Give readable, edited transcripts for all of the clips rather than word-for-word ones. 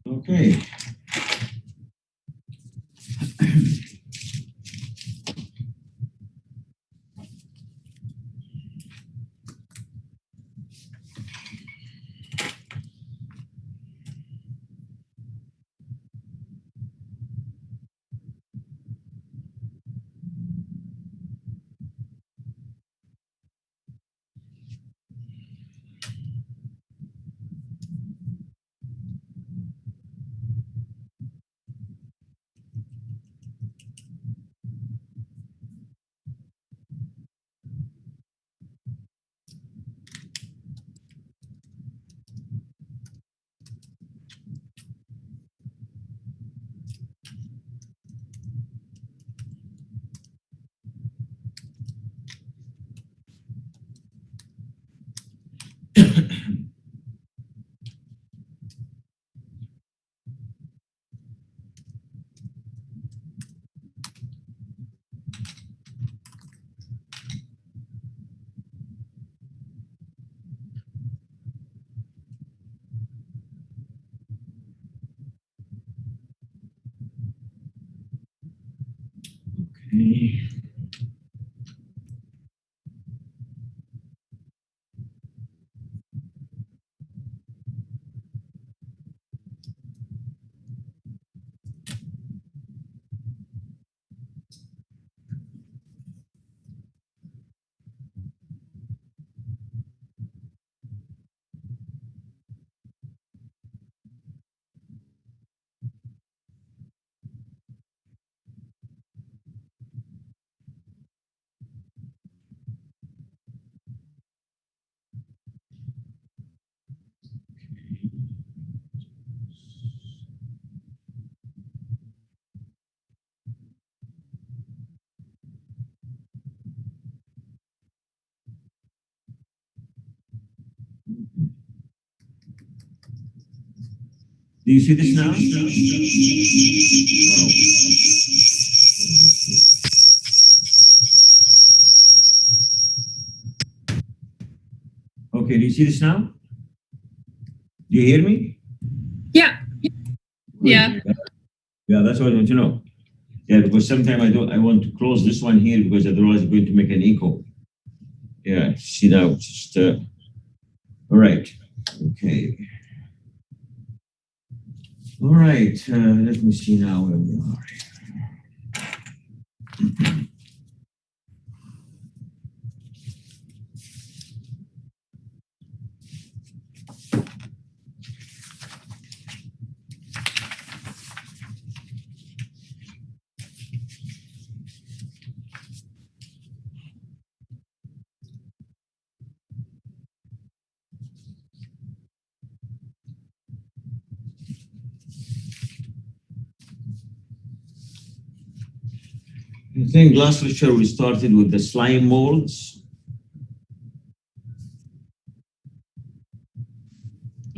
Okay. Okay. Do you see this now? Wow. Okay, do you see this now? Do you hear me? Yeah. Good. Yeah. Yeah, that's what I want to know. Yeah, because sometimes I want to close this one here because otherwise it's going to make an echo. Yeah, see now, just, all right. Okay. All right, let me see now where we are. I think last lecture we started with the slime molds.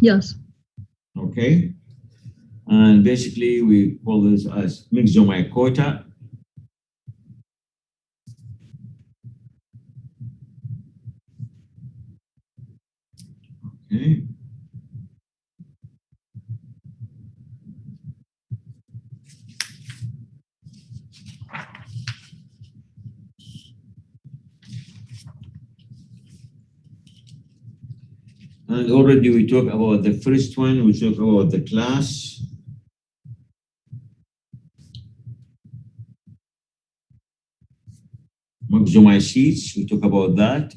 Yes. Okay. And basically we call this as myxomycota. Okay. And already we talked about the first one, we talked about the class. Myxomycetes, we talk about that,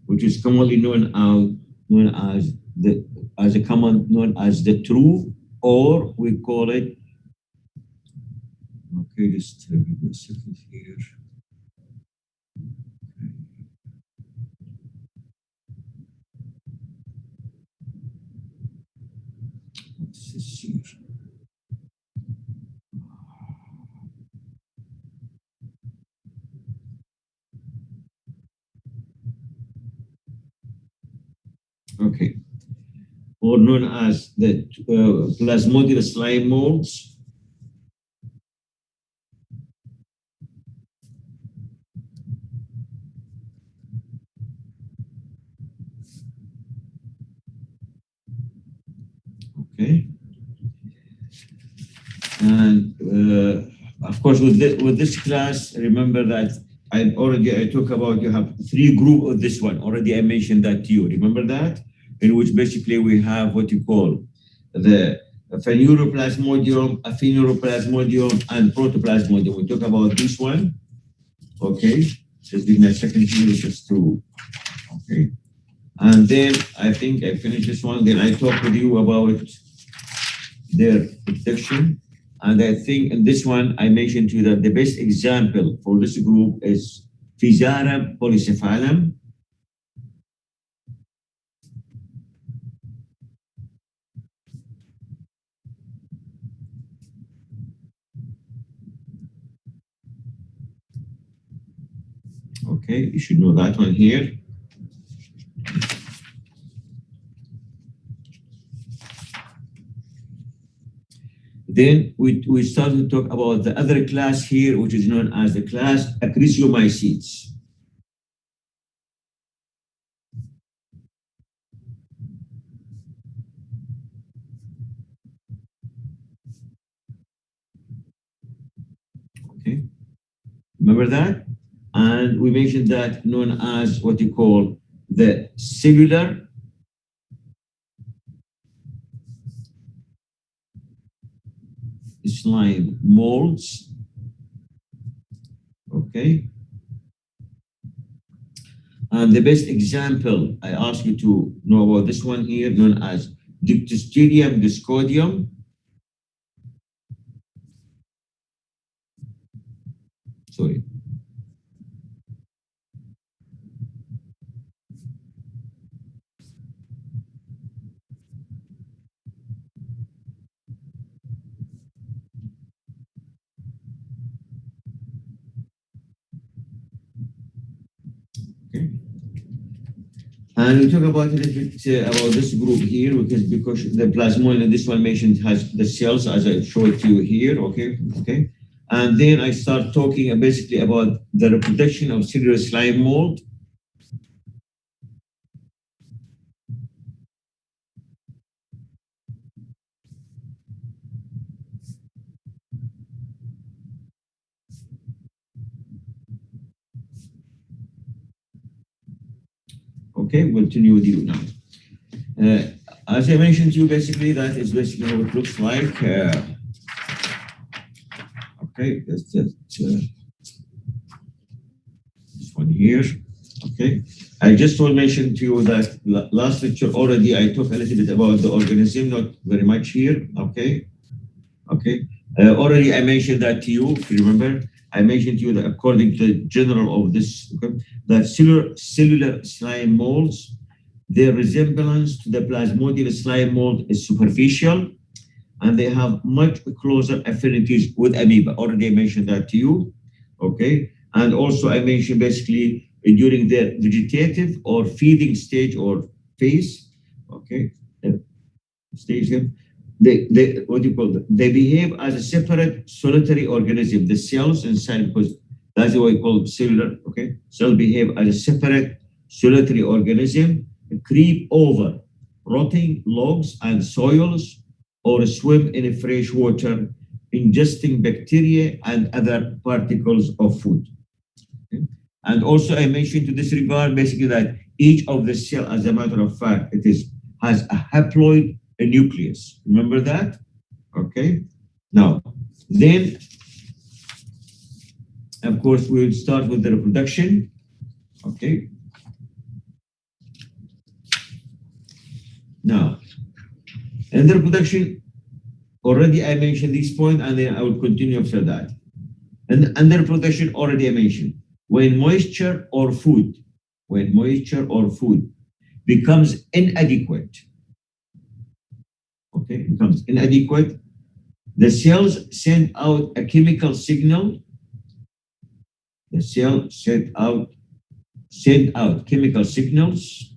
which is commonly known as the true, or we call it. Okay, just give me a second here. What's this here? Okay, or known as the plasmodial slime molds. And of course, with this class, remember that I talk about you have three group of this one. Already I mentioned that to you. Remember that? In which basically we have what you call the pheneuroplasmodium, apheneuroplasmodium, and protoplasmodium. We talk about this one. Okay. Just give me a second here just to, okay. And then I think I finish this one. Then I talk with you about their protection. And I think in this one, I mentioned to you that the best example for this group is Physarum polycephalum. Okay, you should know that one here. Then we start to talk about the other class here, which is known as the class Acresiomycetes. Okay, remember that? And we mentioned that known as what you call the cellular slime molds. Okay. And the best example, I ask you to know about this one here, known as Dictyostelium discoideum. Sorry. Okay. And we talk about a little bit about this group here because the plasmodium in this one mentioned has the cells as I showed you here. Okay. And then I start talking basically about the reproduction of cellular slime mold. Okay, we'll continue with you now. As I mentioned to you, basically that is basically how it looks like. Okay, that's just this one here. Okay, I just will mention to you that last lecture already I talked a little bit about the organism, not very much here. Okay. Already I mentioned that to you. If you remember, I mentioned to you that according to the general of this, okay, that cellular slime molds, their resemblance to the plasmodial slime mold is superficial, and they have much closer affinities with amoeba. Already I mentioned that to you. Okay. And also I mentioned basically during their vegetative or feeding stage or phase, okay, stage here, they what do you call them? They behave as a separate solitary organism. The cells inside, because that's what we call cellular, okay? Cells behave as a separate solitary organism, creep over rotting logs and soils, or swim in fresh water, ingesting bacteria and other particles of food. Okay? And also I mentioned to this regard basically that each of the cell, as a matter of fact, has a haploid nucleus. Remember that? Okay. Now, then, of course, we'll start with the reproduction. Okay. Now, in the reproduction, already I mentioned this point, and then I will continue after that. And under reproduction, already I mentioned when moisture or food becomes inadequate, okay, becomes inadequate, the cells send out a chemical signal. The cell send out chemical signals,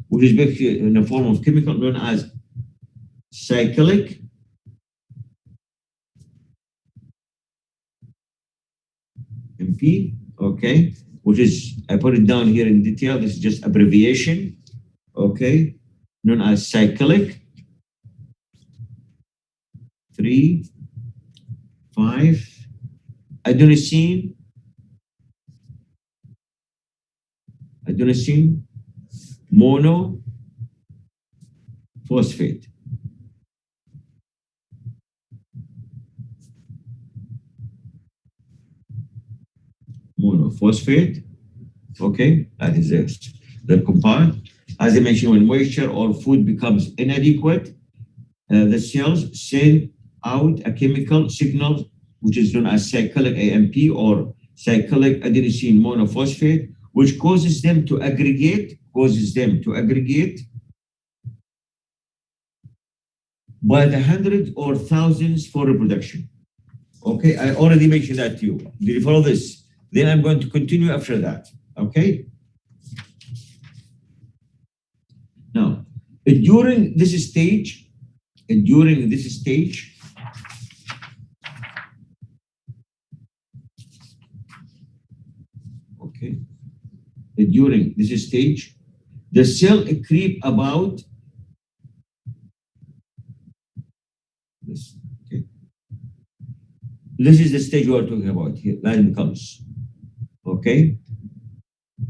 which is basically in the form of chemical known as cyclic MP, okay, which is, I put it down here in detail. This is just abbreviation, okay, known as cyclic 3 5 adenosine, monophosphate. Monophosphate, okay, that is the compound. As I mentioned, when moisture or food becomes inadequate, the cells send out a chemical signal, which is known as cyclic AMP or cyclic adenosine monophosphate, which causes them to aggregate, by the hundreds or thousands for reproduction. Okay, I already mentioned that to you. Did you follow this? Then I'm going to continue after that. Okay. Now, during this stage, okay, during this stage, the cell creep about this. Okay, this is the stage we are talking about here. Line becomes okay.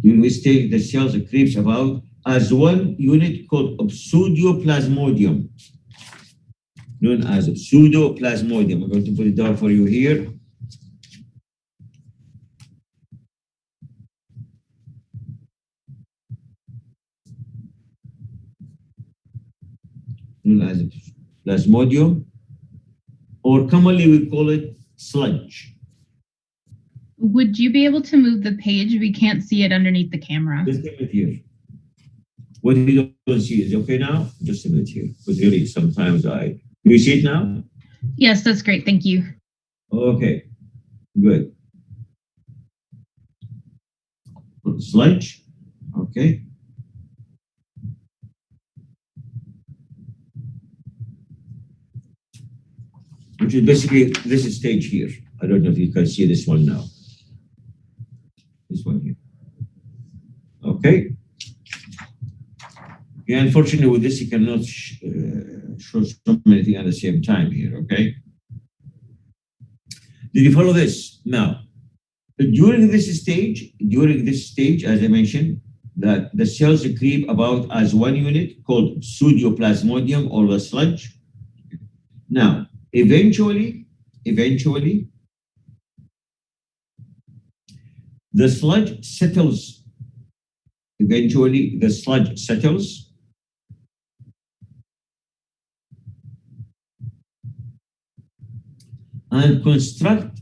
During this stage, the cells creeps about as one unit called pseudoplasmodium, known as pseudoplasmodium. I'm going to put it down for you here. Known as plasmodium, or commonly we call it sludge. Would you be able to move the page? We can't see it underneath the camera. Just a minute here. What you don't see is okay now? Just a minute here. Because really, sometimes do you see it now? Yes, that's great. Thank you. Okay, good. Sludge, okay. Which is basically this stage here. I don't know if you can see this one now. This one here. Okay. Yeah, unfortunately, with this, you cannot show so many things at the same time here, okay? Did you follow this? Now, during this stage, as I mentioned, that the cells creep about as one unit called pseudoplasmodium or the sludge. Now, eventually, the sludge settles. Eventually, the sludge settles. And construct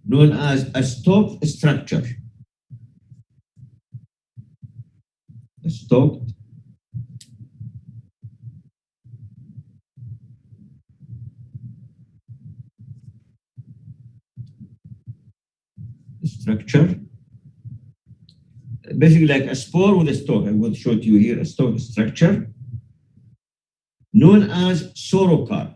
known as a stalk structure. A stalked structure. Basically like a spore with a stalk. I will show it to you here, a stalk structure known as saurocarp.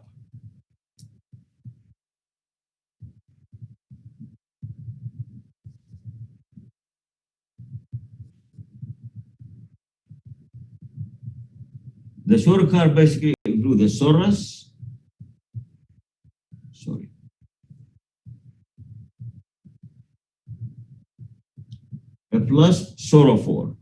The saurocarp basically include the sorus, plus sorophore.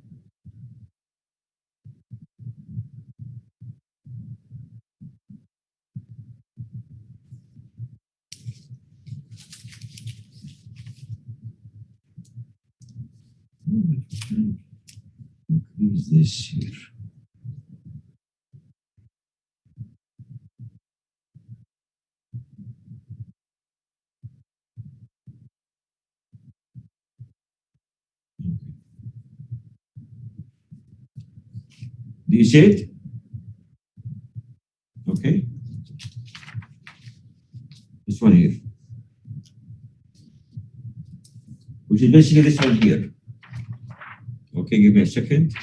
Increase this here. Do you see it? Okay. This one here. Which is basically this one here. Okay, give me a second.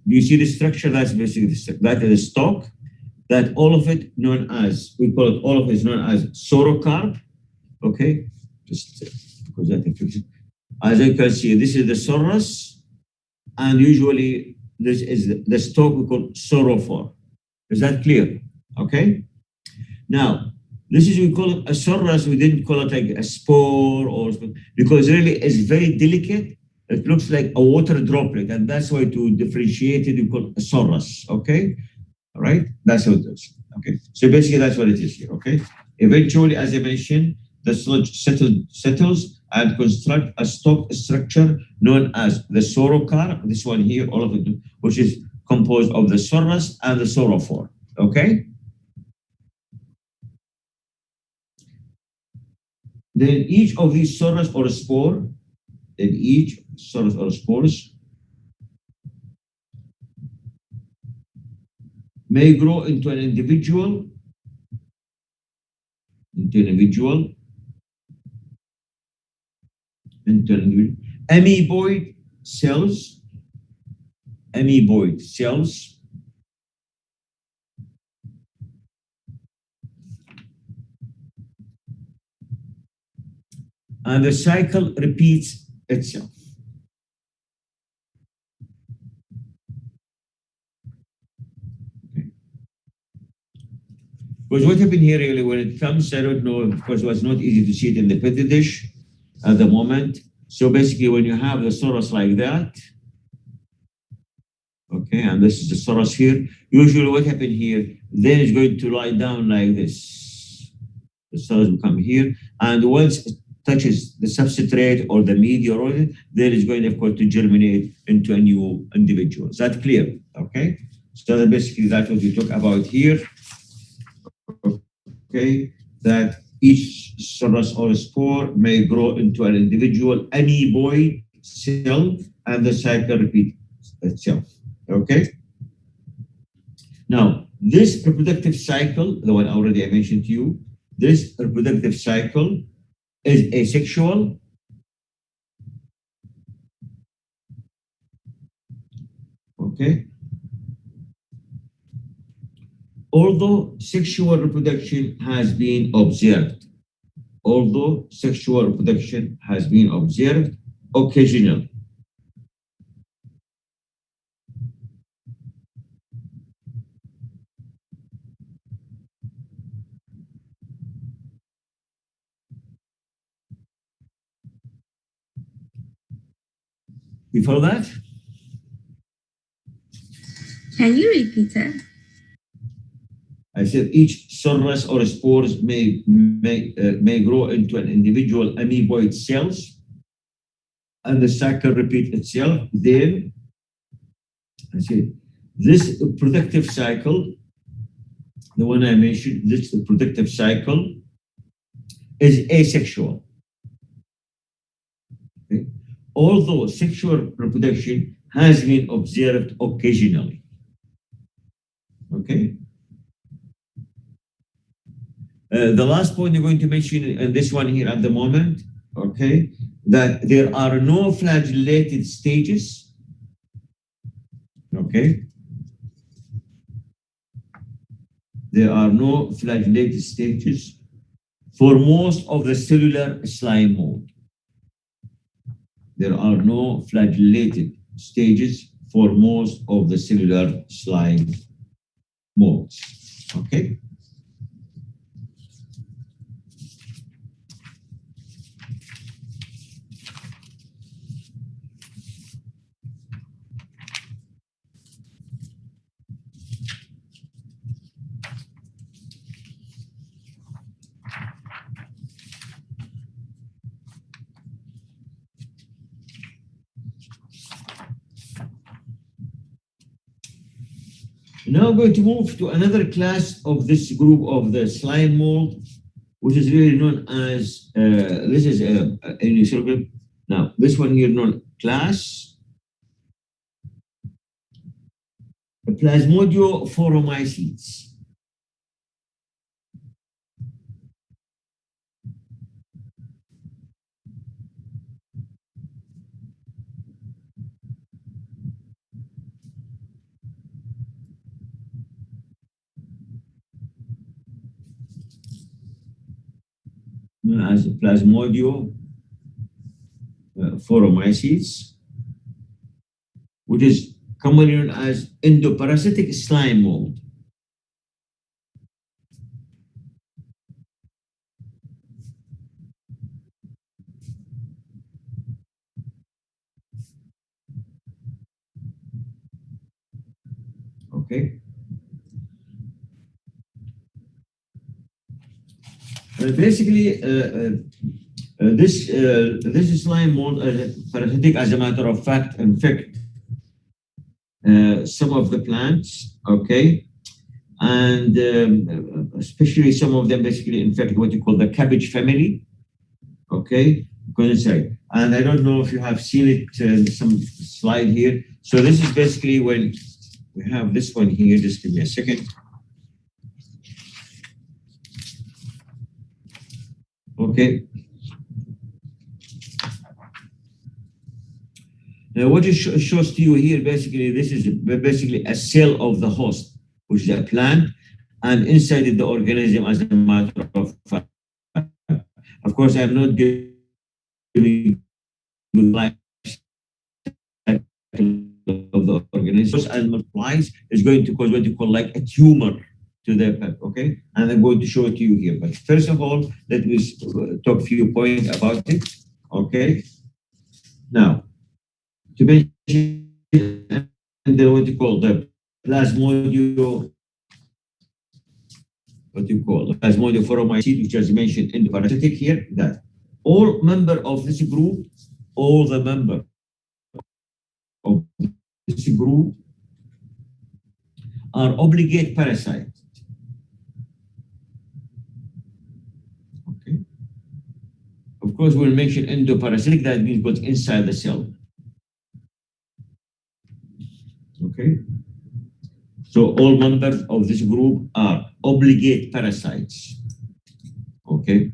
Do you see the structure? That's basically that is a stalk. That all of it known as, we call it all of it is known as saurocarp. Okay, just because that affects it. As you can see, this is the sorus, and usually this is the stalk we call sorophore. Is that clear? Okay. Now, this is, we call it a sorus. We didn't call it like a spore or, because really it's very delicate. It looks like a water droplet, and that's why to differentiate it, we call it a sorus. Okay. All right. That's what it is. Okay. So basically, that's what it is here. Okay. Eventually, as I mentioned, the sludge settles and construct a stock structure known as the sorocar. This one here, all of it, which is composed of the sorus and the sorophore. Okay. Then each of these sorus or spore, then each sorus or spores may grow into an individual, into an individual, into an individual, amoeboid cells, amoeboid cells, and the cycle repeats itself. Because what happened here really when it comes, I don't know, of course, it was not easy to see it in the petri dish at the moment. So basically, when you have the sorus like that, okay, and this is the sorus here, usually what happened here, then it's going to lie down like this. The sorus will come here, and once it touches the substrate or the media, or then it's going, of course, to germinate into a new individual. Is that clear? Okay, so basically that's what we talk about here. Okay, that each sorus or spore may grow into an individual amoeboid cell, and the cycle repeats itself. Okay. Now, this reproductive cycle, the one already I mentioned to you, this reproductive cycle is asexual. Okay. Although sexual reproduction has been observed, although sexual reproduction has been observed occasionally. You follow that? Can you repeat it? I said each sorus or spores may grow into an individual amoeboid cells, and the cycle repeats itself. Then I said this productive cycle, the one I mentioned, this productive cycle is asexual. Okay? Although sexual reproduction has been observed occasionally. Okay. The last point I'm going to mention, and this one here at the moment, okay, that there are no flagellated stages. Okay. There are no flagellated stages for most of the cellular slime mold. There are no flagellated stages for most of the cellular slime molds. Okay. Now I'm going to move to another class of this group of the slime mold, which is really known as, this is a now this one here known class Plasmodiophoramycetes. Known as Plasmodiophoramycetes, which is commonly known as endoparasitic slime mold. Okay. Basically, this slime mold parasitic, as a matter of fact, infect some of the plants. Okay, and especially some of them basically infect what you call the cabbage family. Okay, go inside. And I don't know if you have seen it in some slide here. So this is basically when we have this one here. Just give me a second. Okay. Now, what it shows to you here, basically, this is basically a cell of the host, which is a plant, and inside the organism, as a matter of fact. Of course, I'm not giving you life of the organism, and multiplies is going to cause what you call like a tumor to the pet. Okay, and I'm going to show it to you here. But first of all, let me talk a few points about it. Okay, now to mention what you call the plasmodium, what you call the plasmodium foromycete, which is mentioned in the parasitic here, that all member of this group, all the member of this group are obligate parasites. Okay. Of course, we'll mention endoparasitic, that means what's inside the cell. Okay. So all members of this group are obligate parasites. Okay.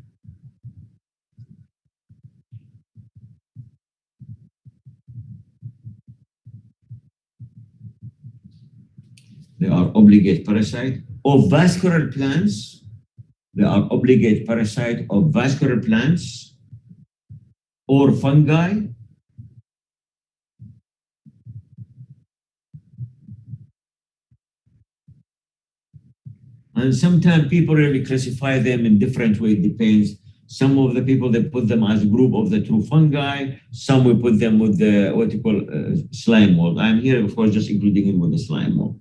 They are obligate parasite of vascular plants. They are obligate parasite of vascular plants or fungi. And sometimes people really classify them in different ways. It depends. Some of the people, they put them as a group of the true fungi. Some will put them with the what you call slime mold. I'm here, of course, just including it with the slime mold.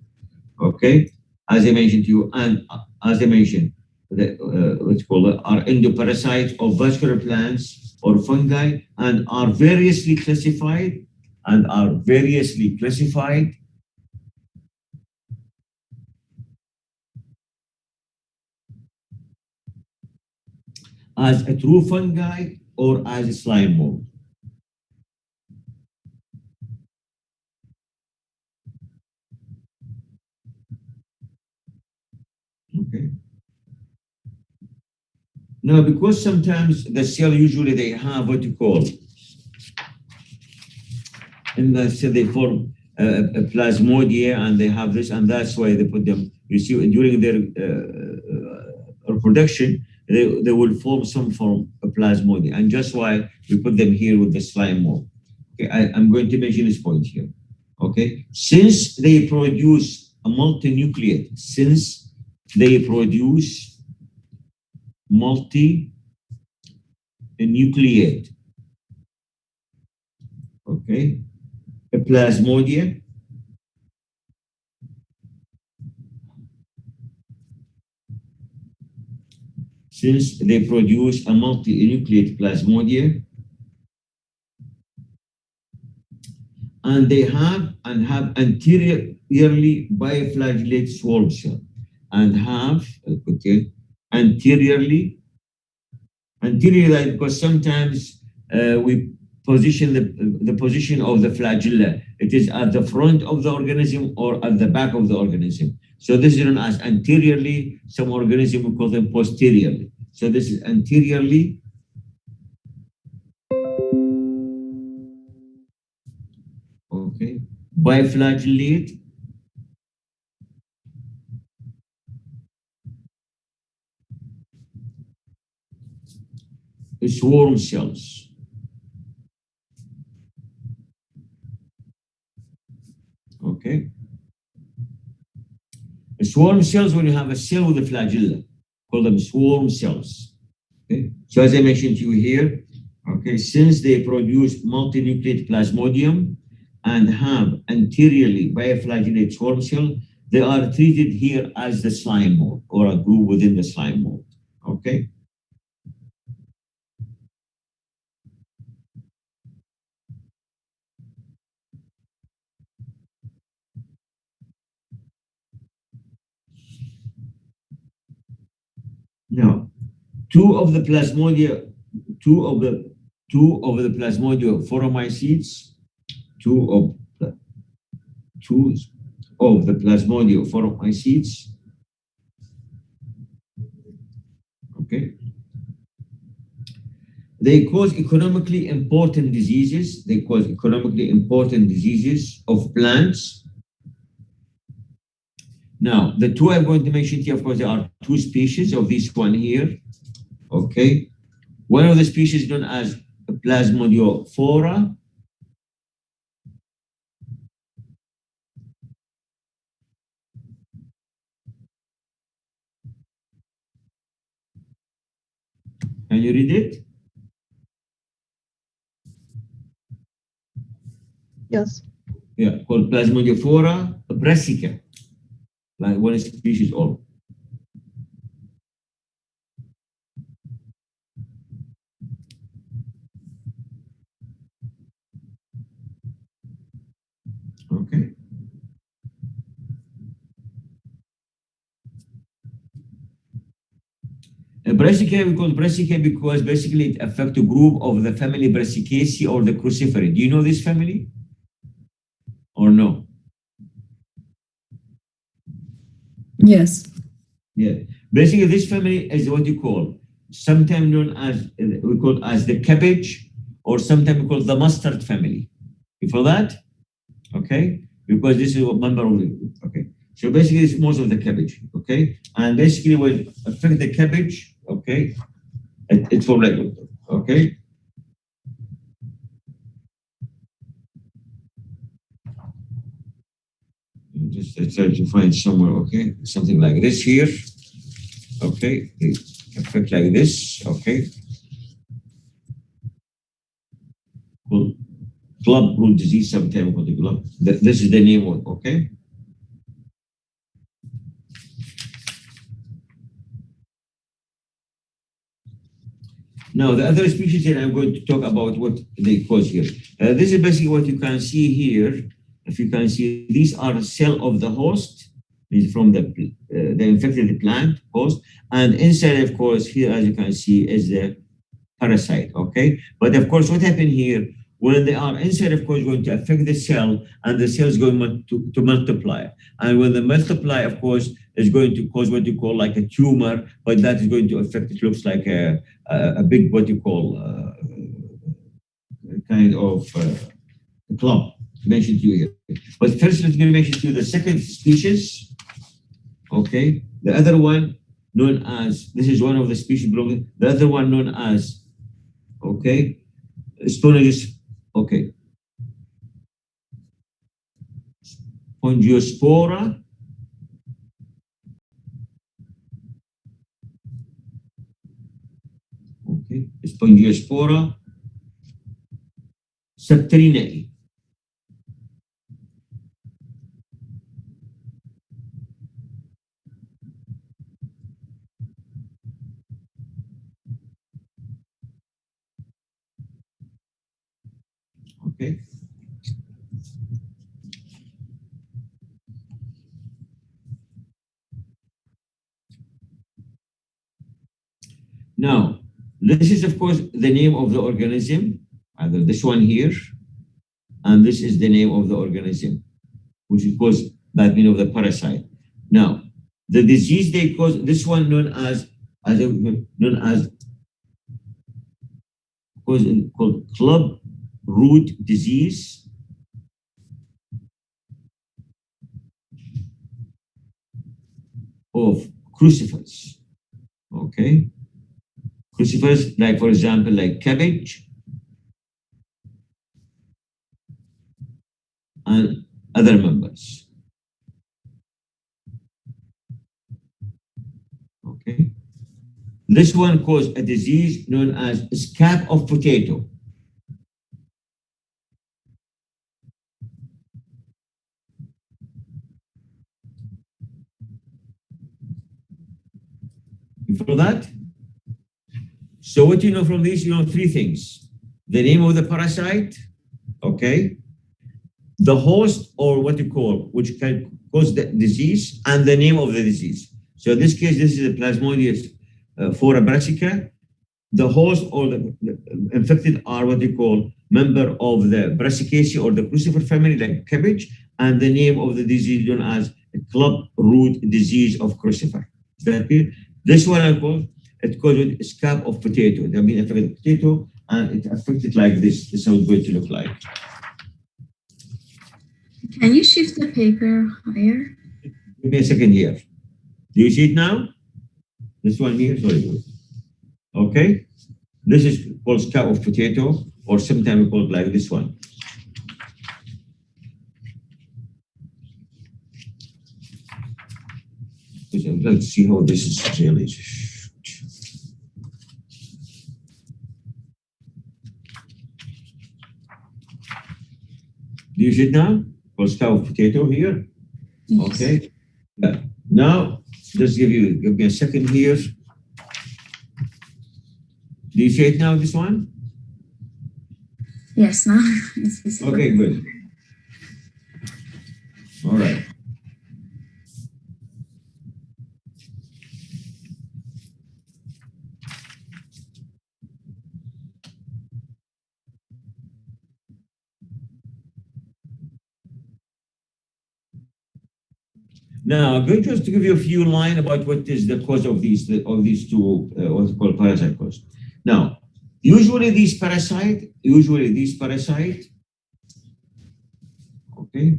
Okay, as I mentioned to you, and as I mentioned, the what's called are endoparasites of vascular plants or fungi, and are variously classified as a true fungi or as a slime mold. Okay. Now, because sometimes the cell usually they have what you call, in the cell they form a plasmodia, and they have this, and that's why they put them. You see, during their reproduction, they will form some form of plasmodia, and just why we put them here with the slime mold. Okay, I'm going to mention this point here. Okay, since they produce a multinucleate, okay, a plasmodia, since they produce a multinucleate plasmodia, and they have anteriorly biflagellate swarm cell, and have anteriorly, because sometimes we position the position of the flagella. It is at the front of the organism or at the back of the organism. So this is known as anteriorly. Some organism we call them posteriorly. So this is anteriorly. Okay. Biflagellate. Swarm cells. Okay. Swarm cells, when you have a cell with a flagella, call them swarm cells. Okay. So as I mentioned to you here, okay, since they produce multinucleate plasmodium and have anteriorly biflagellate swarm cell, they are treated here as the slime mold or a group within the slime mold. Okay. Now, two of the plasmodia, two of the plasmodia foromycetes, two of the plasmodia foromycetes. Okay. They cause economically important diseases. They cause economically important diseases of plants. Now, the two I'm going to mention here, of course, there are two species of this one here. Okay. One of the species known as Plasmodiophora. Can you read it? Yes. Yeah, called Plasmodiophora brassica. Like one species all. Okay. Brassica, we call brassica because basically it affects a group of the family Brassicaceae or the cruciferae. Do you know this family? Or no? Yes. Yeah. Basically, this family is what you call, sometimes known as, we call as the cabbage, or sometimes we call the mustard family. You follow that? Okay. Because this is a member of the, okay. So basically, it's most of the cabbage. Okay. And basically, will affect the cabbage. Okay. It's for regular. Okay. Just try to find somewhere. Okay. Something like this here. Okay. It affect like this. Okay. Cool. Club root disease, sometimes called the club. This is the name one, okay? Now, the other species that I'm going to talk about what they cause here. This is basically what you can see here. If you can see, these are cell of the host, is from the infected plant host. And inside, of course, here, as you can see, is the parasite, okay? But of course, what happened here, when they are inside, of course, going to affect the cell, and the cell is going to multiply. And when they multiply, of course, is going to cause what you call like a tumor, but that is going to affect, it looks like a big, what you call, kind of club, mentioned to you here. But first, let me mention to you the second species, okay? The other one known as, this is one of the species belonging, the other one known as, okay, Sponges, okay. Spongiospora. Okay. Spongiospora septerinae. Okay. Now, this is, of course, the name of the organism, either this one here, and this is the name of the organism, which is cause that mean of the parasite. Now, the disease they cause, this one known as called club root disease. Of crucifers, okay? Crucifers, like for example, like cabbage and other members, okay? This one caused a disease known as scab of potato. For that? So what you know from these, you know three things. The name of the parasite, okay? The host, or what you call, which can cause the disease, and the name of the disease. So in this case, this is a Plasmodium flora brassica. The host or the infected are what they call member of the Brassicaceae or the crucifer family, like cabbage, and the name of the disease known as club root disease of crucifer. Is that clear? This one I call it called scab of potato. They have been affected potato, and it affected like this. This is how it's going to look like. Can you shift the paper higher? Give me a second here. Do you see it now? This one here, sorry. Okay, this is called scab of potato, or sometimes we call it like this one. Let's see how this is really. Do you see it now? Called scab of potato here. Yes. Okay. Yeah. Now, just give me a second here. Do you see it now, this one? Yes, now it's visible. Okay, good. All right. Now, I'm going just to give you a few lines about what is the cause of these two what's called parasite cause. Now, usually these parasite, okay,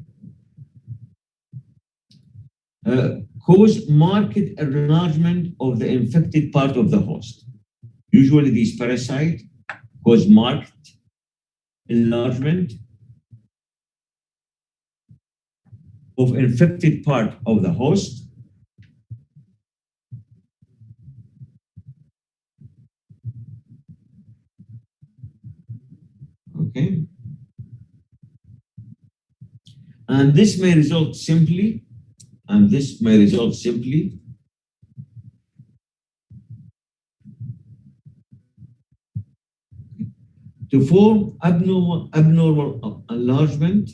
cause marked enlargement of the infected part of the host. Usually these parasite cause marked enlargement of infected part of the host. Okay. And this may result simply, to form abnormal enlargement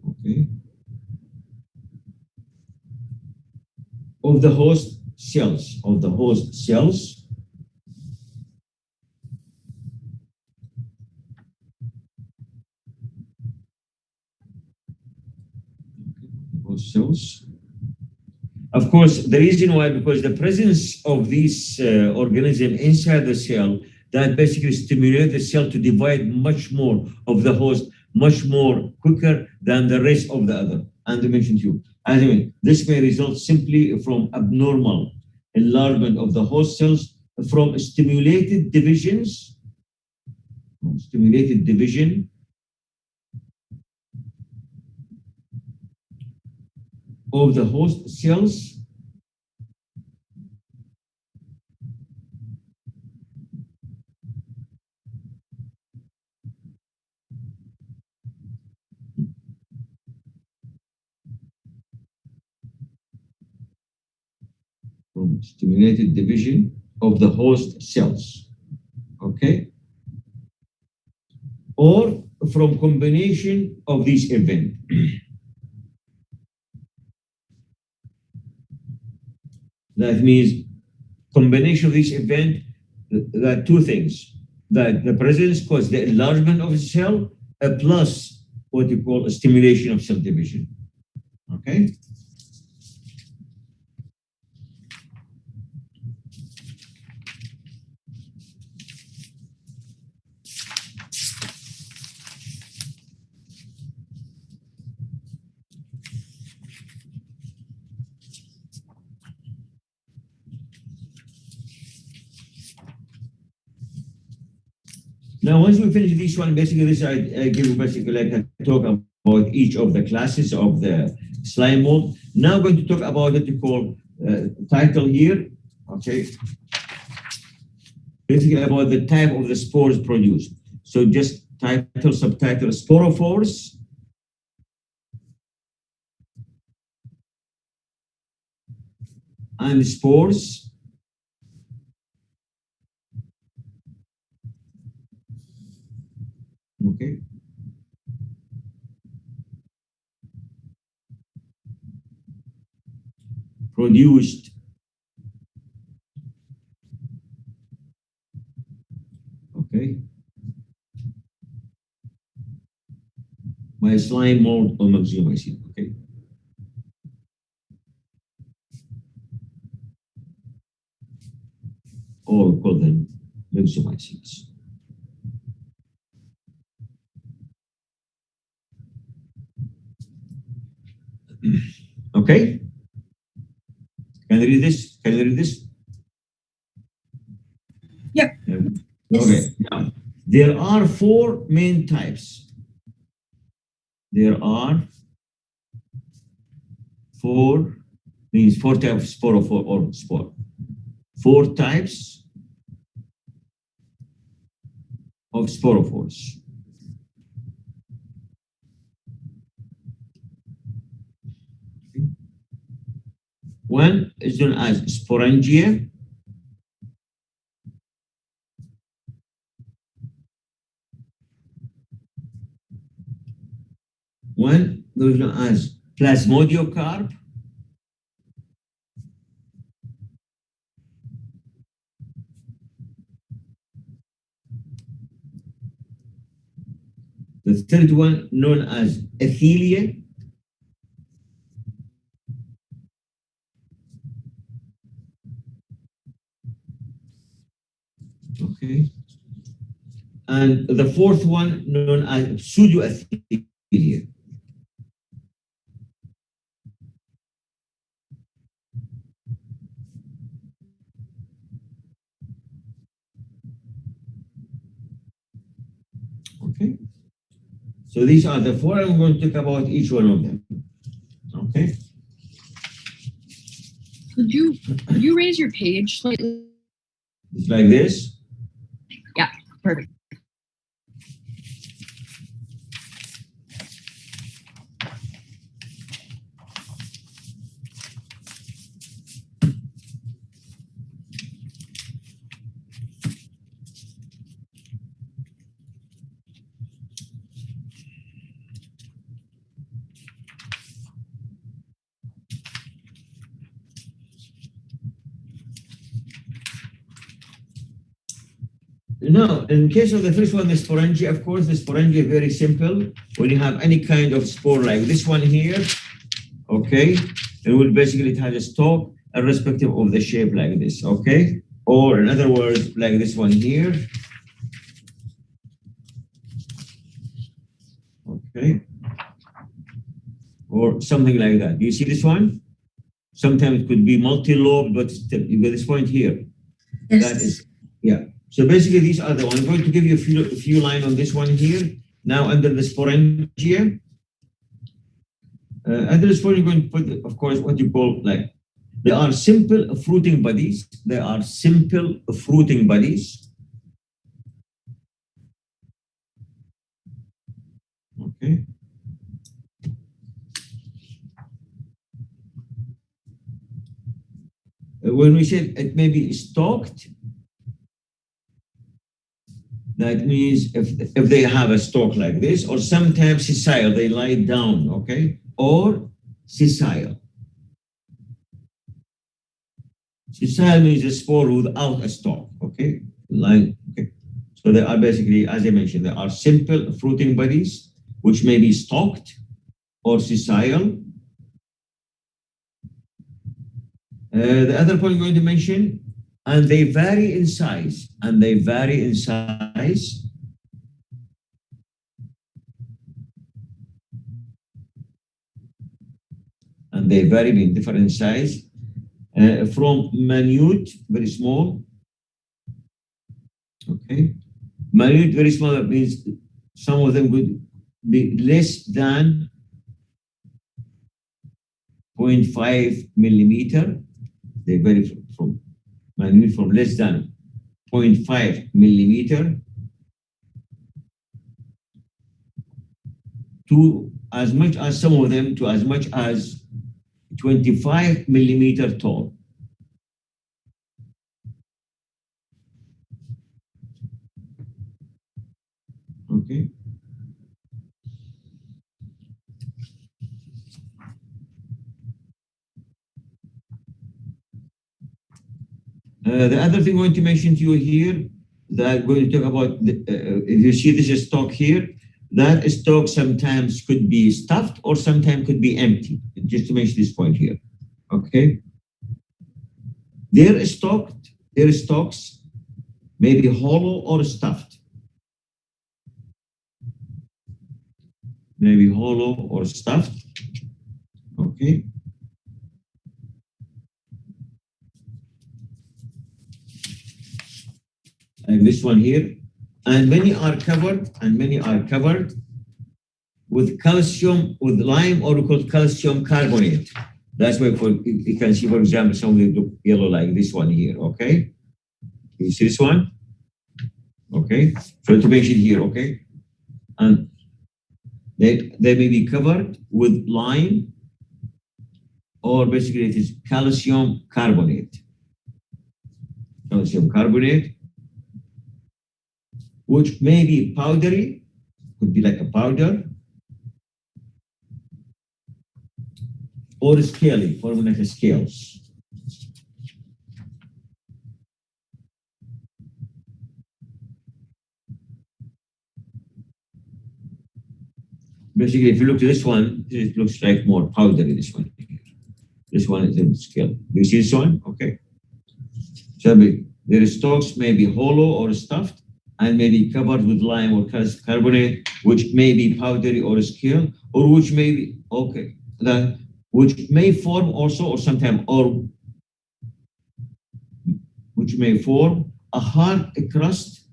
okay, of the host cells, Of course, the reason why, because the presence of these organism inside the cell that basically stimulate the cell to divide much more of the host, much more quicker than the rest of the other. And I mentioned to you, anyway, this may result simply from abnormal enlargement of the host cells from stimulated division of the host cells from stimulated division of the host cells, okay? Or from combination of these events. That means combination of these events, that two things, that the presence causes the enlargement of the cell, plus what you call a stimulation of cell division, okay? Now, once we finish this one, basically this I give you basically like a talk about each of the classes of the slime mold. Now I'm going to talk about what you call title here, okay? basically about the type of the spores produced. So just title, subtitle, sporophores. And spores. Okay. Produced. Okay. By slime mold or mycelium. Okay. Or we call them mycelium. Okay. Can you read this? Can you read this? Yep. Okay. Now, there are four main types. There are four, means four types of sporophore or spore. Four types of sporophores. One is known as sporangia. One is known as plasmodiocarp. The third one known as ethelia. Okay. And the fourth one known as pseudoethelia. Okay. So these are the four. I'm going to talk about each one of them. Okay. Could you raise your page slightly? It's like this. Yeah, perfect. Now, in case of the first one, the sporangia, of course, the sporangia is very simple. When you have any kind of spore like this one here, okay, it will basically, it has a stalk irrespective of the shape like this, okay? Or in other words, like this one here. Okay. Or something like that. Do you see this one? Sometimes it could be multi-lobed, but still, you get this point here. Yes. That is, yeah. So basically, these are the ones. I'm going to give you a few lines on this one here. Now, under the sporangia, under the sporangia, you're going to put, of course, what you call like, they are simple fruiting bodies. They are simple fruiting bodies. Okay. When we said it may be stalked, that means if they have a stalk like this, or sometimes sessile, they lie down, okay? Or sessile. Sessile means a spore without a stalk, okay? Line, okay. So they are basically, as I mentioned, they are simple fruiting bodies, which may be stalked or sessile. The other point I'm going to mention, and they vary in size, and they vary in size. And they vary in different size, from minute, very small. Okay, minute, very small, that means some of them would be less than 0.5 millimeter. They vary from minute, from less than 0.5 millimeter to as much as some of them to as much as 25 millimeter tall. Okay. The other thing I want to mention to you here that I'm going to talk about, if you see this stock here, that stock sometimes could be stuffed or sometimes could be empty. Just to mention this point here. Okay. Their stocks may be hollow or stuffed. Maybe hollow or stuffed. Okay. Like this one here. And many are covered, with calcium, with lime, or called calcium carbonate. That's why you can see, for example, some of them look yellow like this one here, okay? You see this one? Okay, so to mention here, okay? And they may be covered with lime, or basically it is calcium carbonate. Calcium carbonate, which may be powdery, could be like a powder, or scaly, forming like scales. Basically, if you look at this one, it looks like more powdery, this one. This one is in scale. Do you see this one? Okay. So their stalks may be hollow or stuffed and may be covered with lime or carbonate, which may be powdery or scale, or which may be, okay, that which may form also, or sometimes, or which may form a hard crust,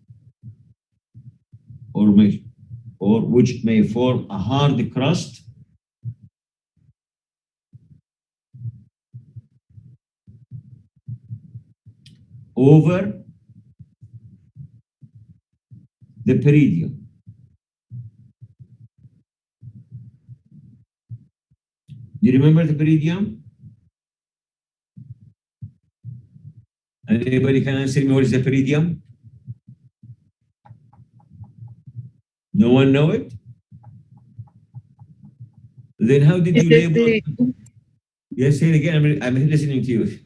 or which may form a hard crust over the peridium. Do you remember the peridium? Anybody can answer me what is the peridium? No one know it? Then how did you label? Yes, say it again. I'm listening to you.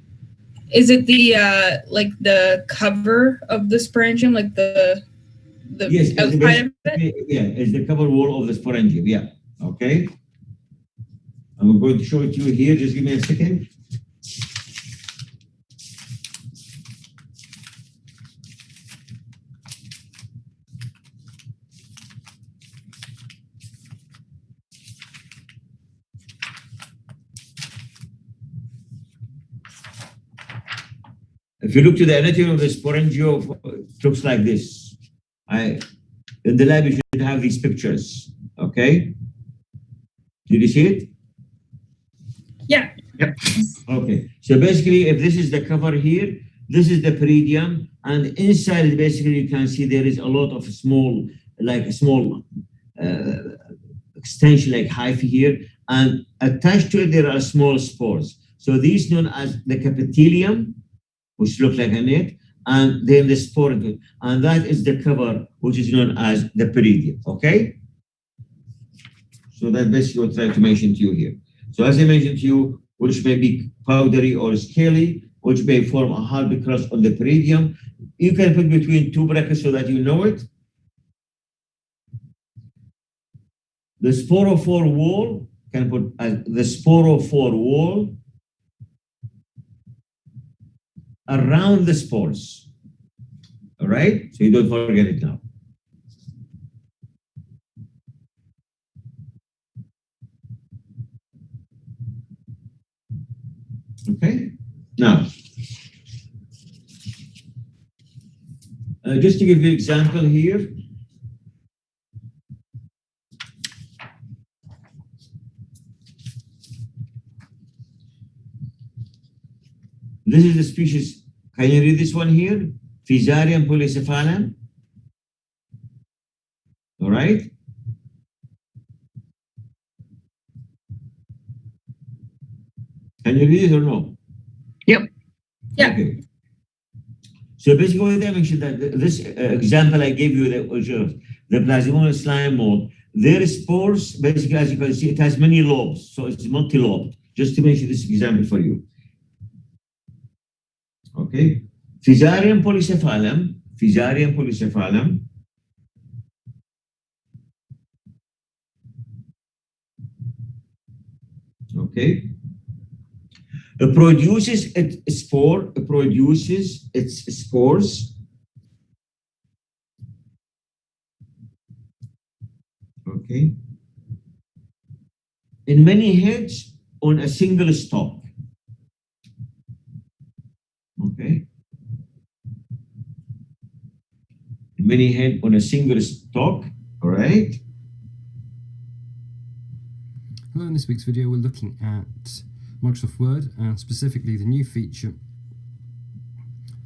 Is it the like the cover of the sporangium, like the yes, outside of it? Yeah, it's the cover wall of the sporangium. Yeah. Okay. I'm going to show it to you here. Just give me a second. If you look to the anatomy of the sporangium, it looks like this. In the lab, you should have these pictures. Okay. Did you see it? Yeah. Yep. Okay. So basically, if this is the cover here, this is the peridium, and inside basically you can see there is a lot of small, like a small extension, like hyphae here, and attached to it there are small spores. So these known as the capitelium, which look like a net, and then the spore, and that is the cover, which is known as the peridium. Okay. So that's basically what I'm trying to mention to you here. So as I mentioned to you, which may be powdery or scaly, which may form a hard crust on the peridium. You can put between two brackets so that you know it. The sporophore wall, can put the sporophore wall around the spores. All right, so you don't forget it now. Okay, now, just to give you an example here. This is the species. Can you read this one here? Fusarium polycephalum. All right. Can you read it or no? Yep. Yeah. Okay. So basically, what I mentioned that this example I gave you, the Plasmodium slime mold, their spores, basically, as you can see, it has many lobes, so it's multi-lobed. Just to mention this example for you. Okay. Fusarium polycephalum. Okay. It produces its spores. Okay. In many heads on a single stalk. Okay. Many head on a single stalk. All right. Hello, in this week's video we're looking at Microsoft Word and specifically the new feature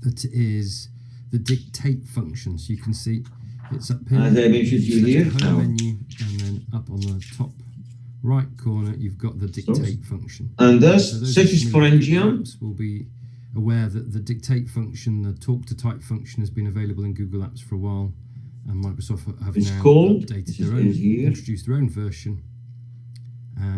that is the dictate function. So you can see it's up here. As I mentioned to you here. Home menu, and then up on the top right corner you've got the dictate function. And thus, So such as sporangium will be aware that the dictate function, the talk to type function, has been available in Google Apps for a while, and Microsoft have It's now called, updated their own, introduced their own version.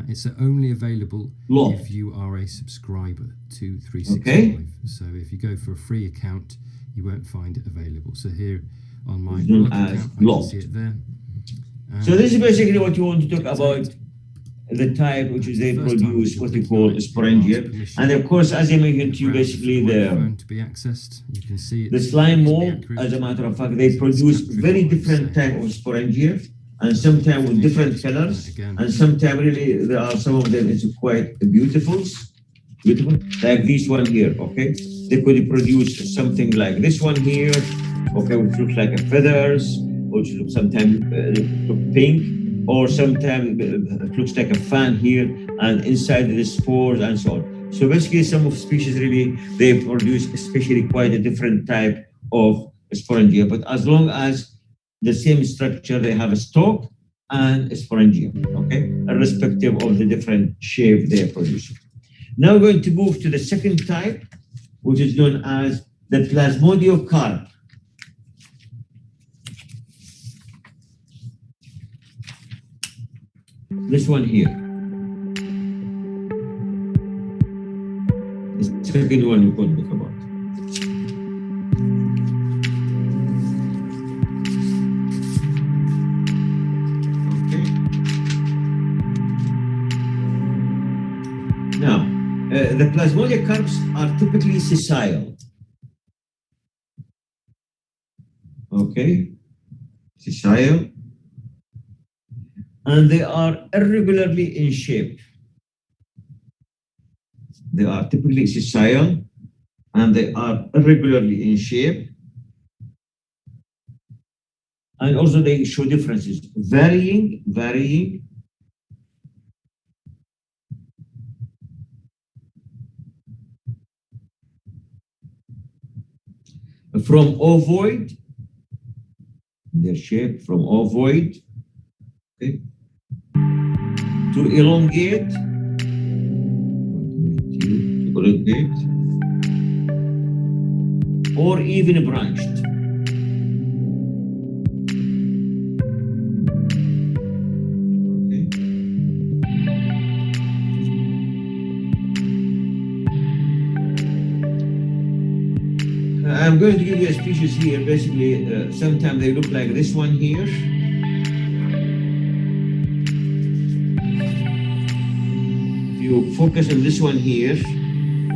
It's only available if you are a subscriber to 365. Okay. So if you go for a free account, you won't find it available. So here on my It's known work as account, I can locked. see it there. So this is basically what you want to talk about, the type which is they produce, what we call sporangium. And of course, as I mentioned to you, basically to be accessed, you can see the slime mold, as a matter of fact, they produce very different type of sporangium, and sometimes with different colors, and sometimes really there are some of them is quite beautiful, like this one here. Okay, they could produce something like this one here. Okay, which looks like a feathers, which looks sometimes look pink, or sometimes it looks like a fan here, and inside the spores and so on. So basically, some of species really they produce especially quite a different type of sporangia. But as long as the same structure, they have a stalk and a sporangium. Okay, irrespective of the different shape they are producing. Now we're going to move to the second type, which is known as the plasmodiocarp. This one here. The second one we could talk about. Okay. Now, the plasmodiocarps are typically sessile. Okay, sessile. And they are irregularly in shape. They are typically sessile, and they are irregularly in shape. And also they show differences, varying from ovoid, their shape from ovoid, okay, to elongate, or even branched. Okay. I'm going to give you a species here. Basically, sometimes they look like this one here. You focus on this one here.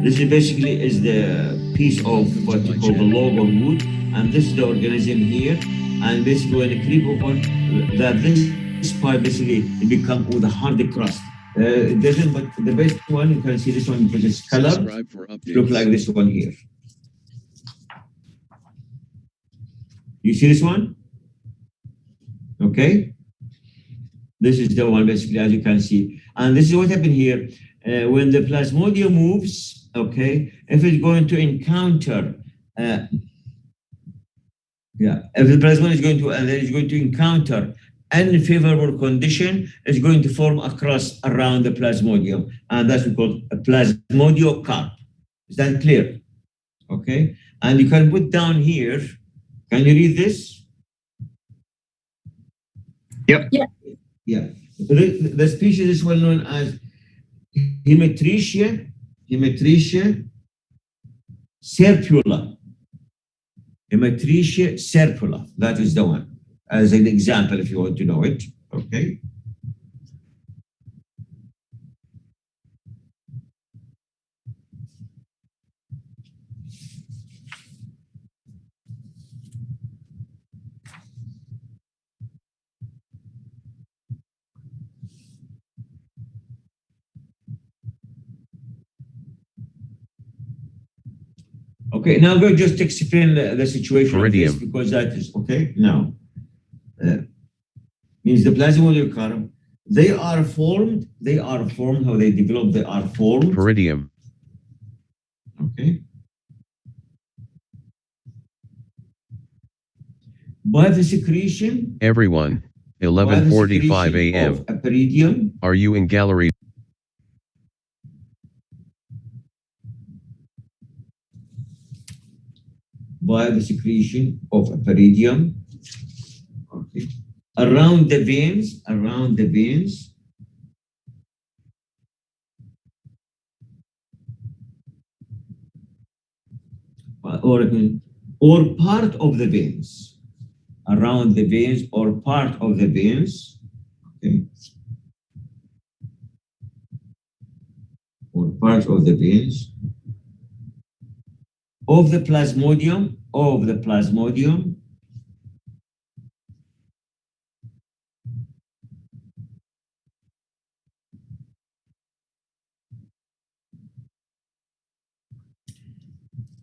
This is basically is the piece of what you call the log or wood, and this is the organism here. And basically, when you click upon that, this part basically it becomes with a hard crust. It doesn't, but the best one you can see this one because it's color. Look like this one here. You see this one? Okay. This is the one basically, as you can see. And this is what happened here. When the plasmodium moves, okay, if it's going to encounter Yeah, if the plasmodium is going to, and then it's going to encounter unfavorable condition, it's going to form a crust around the plasmodium, and that's called a plasmodiocarp. Is that clear? Okay, and you can put down here. Can you read this? Yep. Yeah. Yeah. The species is well known as Hemetritia serpula. Hemetritia serpula. That is the one. As an example, if you want to know it. Okay. Okay, now we'll just explain the situation of this, because that is okay. Now, means the plasmodium column, they are formed, how they develop, they are formed. Peridium. Okay. By the secretion. Everyone, 11:45 a.m. A peridium. Are you in gallery? By the secretion of a peridium. Okay. Around the veins. Or part of the veins. Around the veins or part of the veins. Okay. Or part of the veins. Of the plasmodium.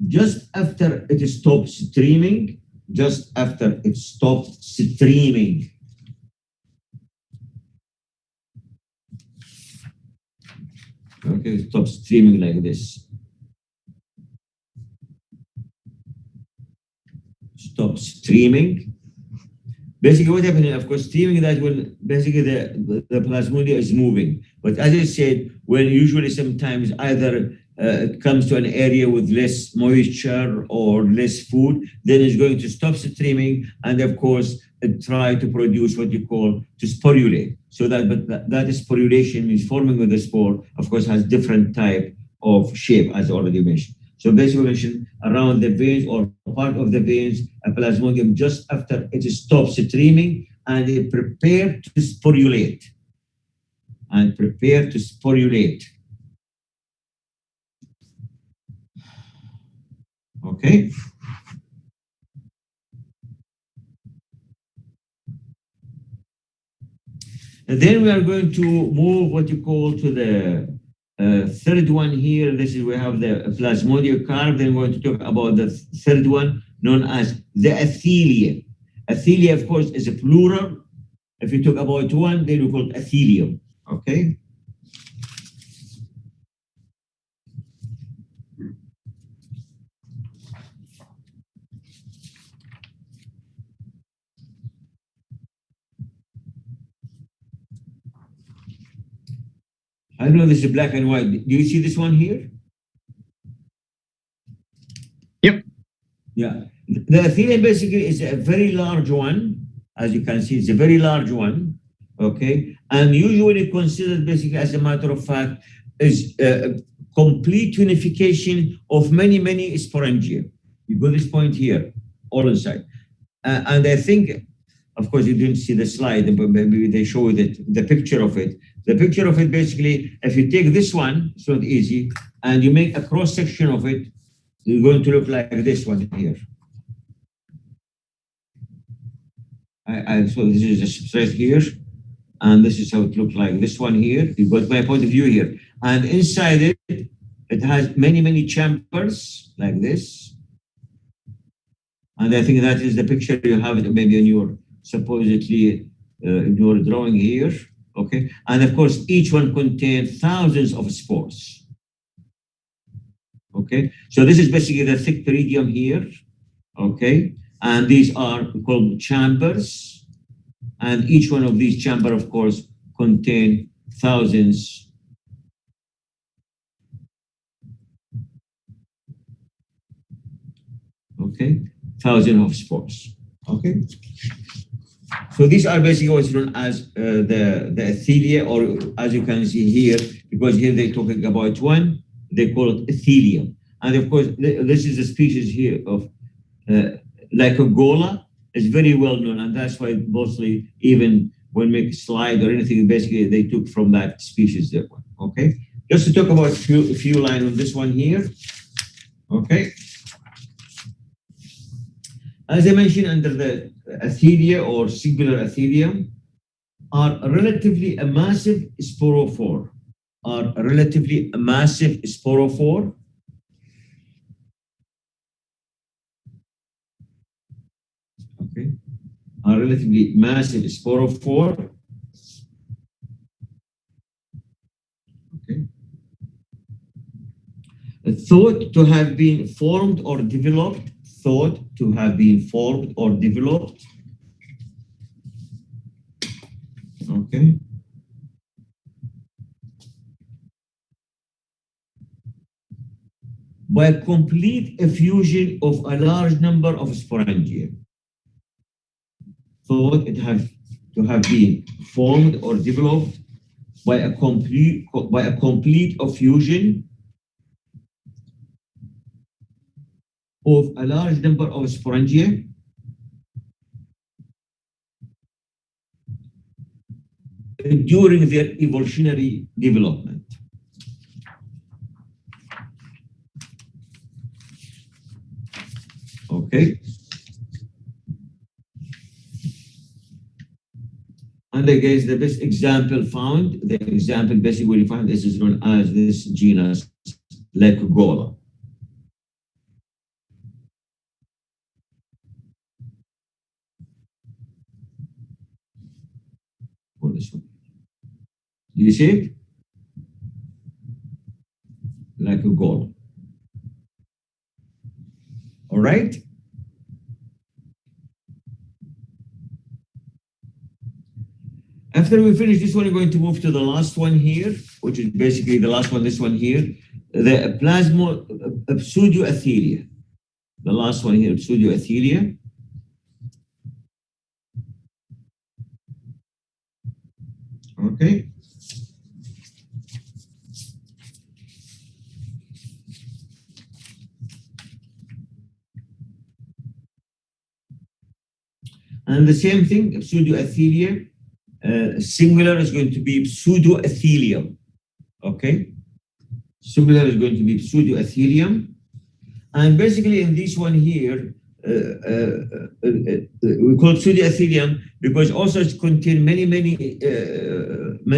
Just after it stops streaming. Okay, it stops streaming like this. Stop streaming. Basically, what happened, of course, streaming, that will basically the plasmodium is moving. But as I said, when usually sometimes either it comes to an area with less moisture or less food, then it's going to stop streaming, and of course, it try to produce what you call to sporulate. So that sporulation means forming of the spore, of course, has different type of shape, as already mentioned. So basically mentioned around the veins or part of the veins, a plasmodium just after it stops streaming and it prepare to sporulate. Okay. And then we are going to move what you call to the third one here. This is, we have the plasmodium carp. Then we're going to talk about the third one known as the athelia. Athelia, of course, is a plural. If you talk about one, then we call it athelium. Okay. I know this is black and white. Do you see this one here? Yep. Yeah. The athelium basically is a very large one. As you can see, it's a very large one. Okay. And usually considered basically, as a matter of fact, is complete unification of many sporangia. You got this point here, all inside. And I think, of course, you didn't see the slide, but maybe they show the picture of it. The picture of it, basically, if you take this one, it's not easy, and you make a cross section of it, it's going to look like this one here. So this is the straight here, and this is how it looks like. This one here, you got my point of view here. And inside it, it has many chambers like this. And I think that is the picture you have it maybe in your, supposedly, in your drawing here. Okay, and of course, each one contains thousands of spores. Okay, so this is basically the thick peridium here. Okay, And these are called chambers. And each one of these chamber, of course, contain thousands thousands of spores. Okay. So these are basically what's known as the ethelia, or as you can see here, because here they're talking about one, they call it ethelium. And of course, this is a species here of Lycogola. Is very well known, and that's why mostly even when make a slide or anything, basically they took from that species that one. Okay, just to talk about a few lines on this one here. Okay, as I mentioned, under the Athelia or singular Athelium are relatively a massive sporophore. Are relatively a massive sporophore. Okay, are relatively massive sporophore. Okay. Thought to have been formed or developed. Thought to have been formed or developed. Okay. By a complete effusion of a large number of sporangia. Thought it have to have been formed or developed by a complete effusion of a large number of sporangia during their evolutionary development. Okay. And I guess the best example found, the example basically we find this is known as this genus Lycogola. For this one. Do you see it? Lycogola. All right. After we finish this one, we're going to move to the last one here, which is basically the last one, this one here, the pseudoethelia. The last one here, pseudoethelia. Okay. And the same thing, pseudoethelia, singular is going to be pseudoethelium. Okay. Singular is going to be pseudoethelium. And basically in this one here, we call it pseudoethelium because also it contains many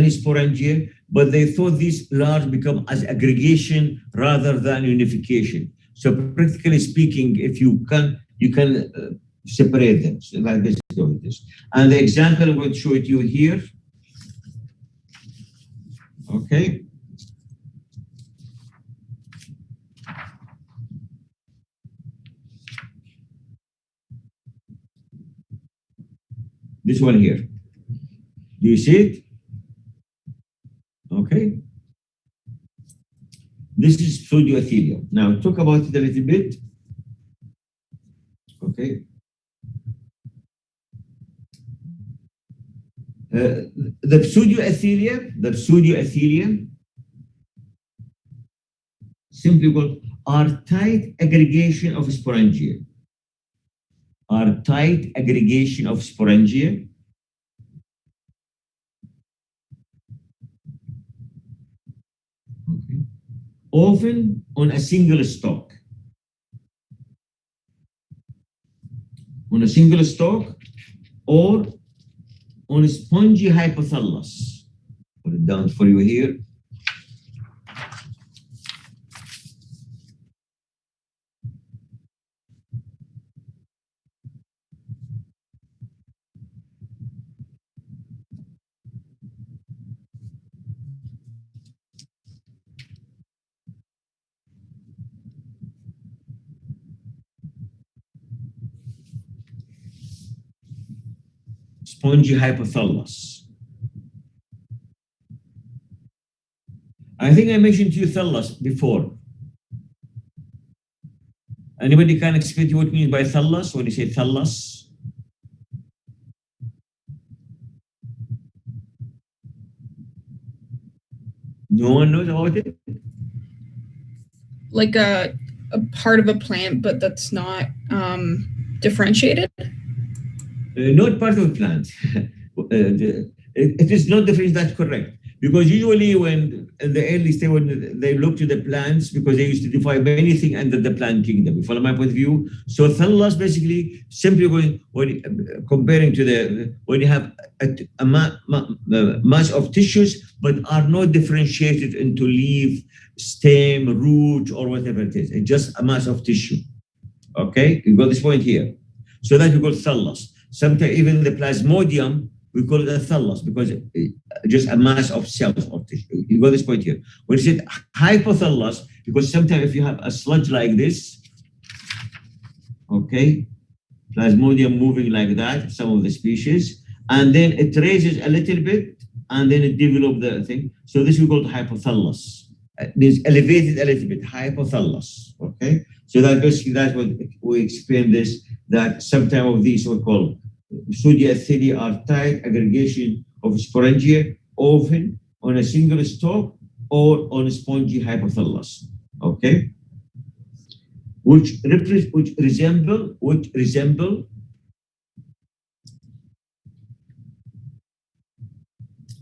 sporangia, but they thought these large become as aggregation rather than unification. So practically speaking, if you can separate them. So like this, this. And the example I'm going to show it you here. Okay. This one here. Do you see it? Okay. This is pseudoethelium. Now talk about it a little bit. Okay. The pseudoethelium, simply called, are tight aggregation of sporangia. Are tight aggregation of sporangia. Okay. Often on a single stalk. On a single stalk or on a spongy hypothallus. Put it down for you here. spongy hypothallus. I think I mentioned to you thallus before. Anybody can explain to you what means by thallus when you say thallus? No one knows about it? Like a part of a plant, but that's not differentiated. Not part of the plant. It is not different, that's correct. Because usually when in the early stage, when they look to the plants, because they used to define many things under the plant kingdom, from my point of view. So thallus basically simply going, when comparing to the, when you have a mass of tissues, but are not differentiated into leaf, stem, root, or whatever it is. It's just a mass of tissue. Okay, you got this point here. So that we call thallus. Sometimes even the plasmodium, we call it a thallus because just a mass of cells or tissue. You got this point here. When you say hypothallus, because sometimes if you have a sludge like this, okay, plasmodium moving like that, some of the species, and then it raises a little bit, and then it develops the thing. So this we call hypothallus. It is elevated a little bit, hypothallus. Okay, so that basically that's what we explain this. That sometimes of these we call pseudoetheria are tight aggregation of sporangia, often on a single stalk or on a spongy hypothallus. Okay, which resemble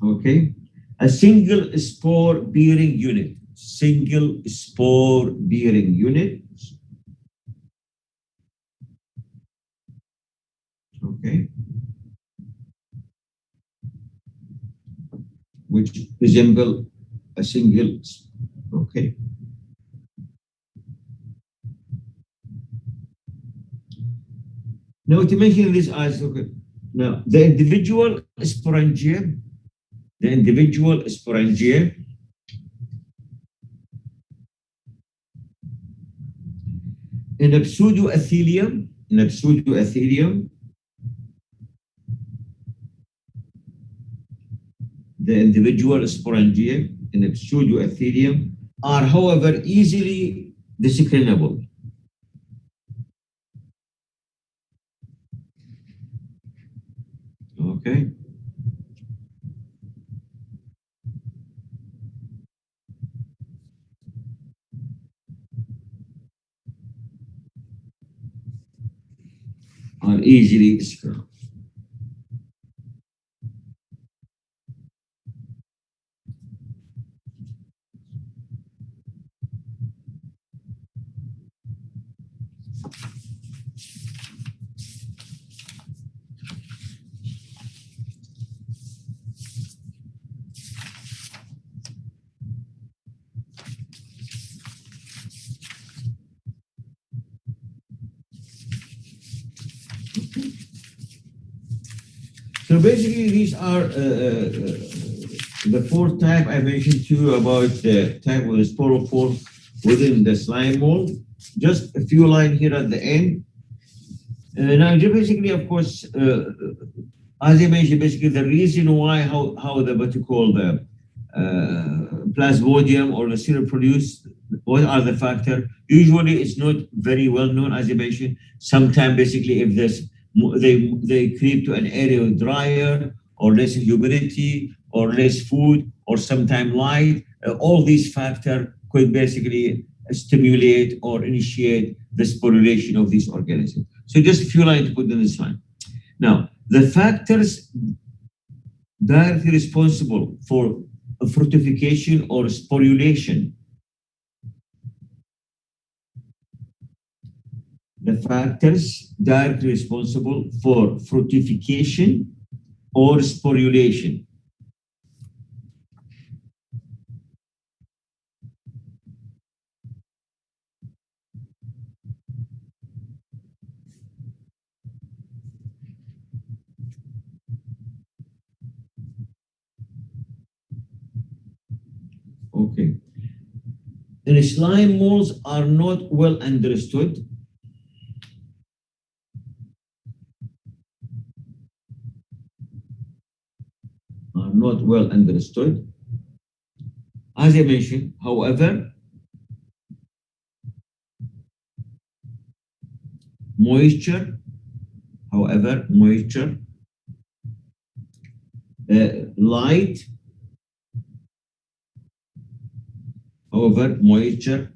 okay, a single spore bearing unit. Single spore bearing unit. Okay, which resemble a single. Okay. Now to mention this as okay. Now the individual sporangia, in a pseudoethelium, the individual sporangia in a pseudoethelium are, however, easily discernible. Okay. Are easily discernible. So basically, these are the four type I mentioned to you about the type of the sporophore within the slime mold. Just a few lines here at the end. Now, basically, of course, as I mentioned, basically the reason why how the what you call the plasmodium or the serum produced, what are the factors? Usually, it's not very well known, as I mentioned. Sometimes, basically, if this they creep to an area drier or less humidity or less food or sometimes light. All these factors could basically stimulate or initiate the sporulation of these organisms. So just a few lines to put in this line. Now, the factors directly responsible for fructification or sporulation. The factors directly responsible for fructification or sporulation. Okay. And slime molds are not well understood. are not well understood. As I mentioned, however, moisture,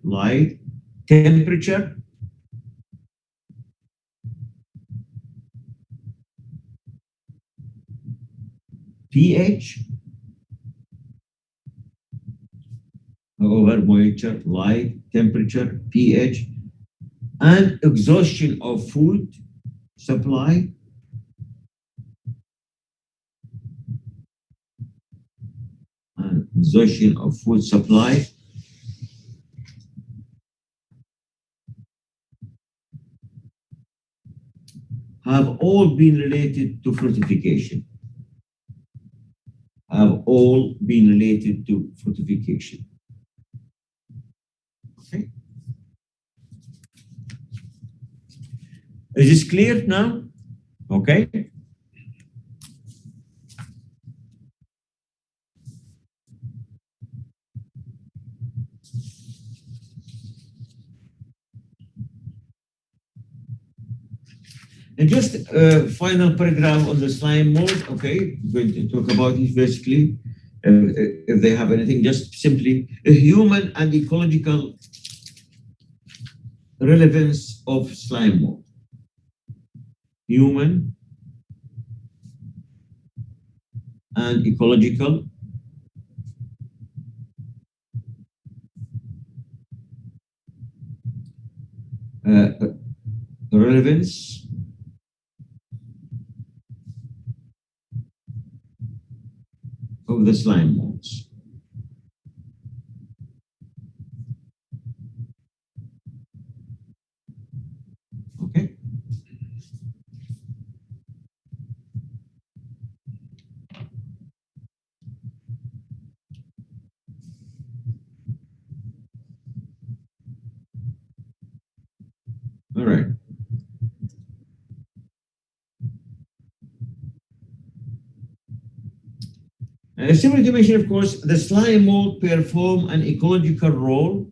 light, temperature, pH, moisture, light, temperature, pH, and exhaustion of food supply, have all been related to fortification. Okay. Is this clear now? Okay. And just a final paragraph on the slime mold. Okay, I'm going to talk about it basically. If they have anything, just simply a human and ecological relevance of slime mold. Human and ecological relevance of the slime molds. Okay. All right. Similar to mention, of course, the slime mold perform an ecological role.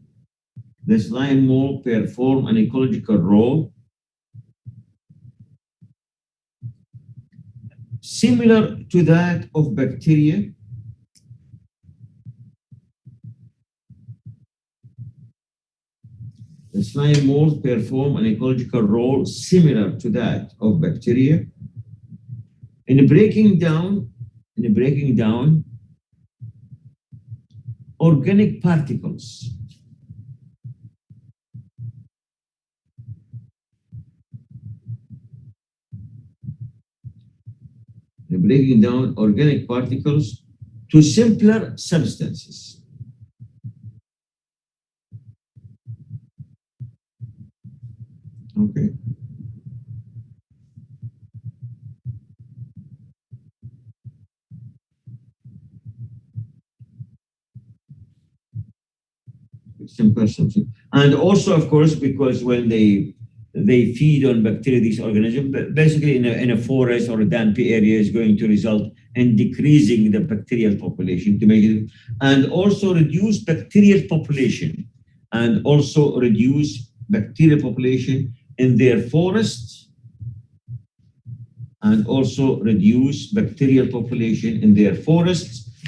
Similar to that of bacteria. The slime mold perform an ecological role similar to that of bacteria in breaking down organic particles. Breaking down organic particles to simpler substances. Okay. Simple substance. And also, of course, because when they feed on bacteria, these organisms, basically in a forest or a damp area is going to result in decreasing the bacterial population to make it, and also reduce bacterial population, in their forests,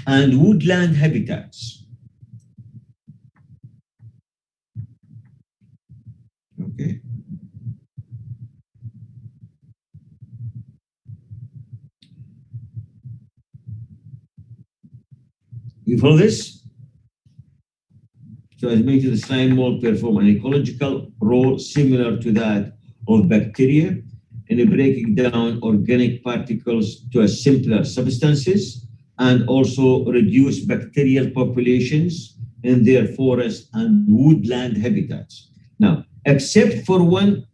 and woodland habitats. Okay. You follow this? So as mentioned, the slime mold perform an ecological role similar to that of bacteria in breaking down organic particles to a simpler substances, and also reduce bacterial populations in their forest and woodland habitats. Now, except for one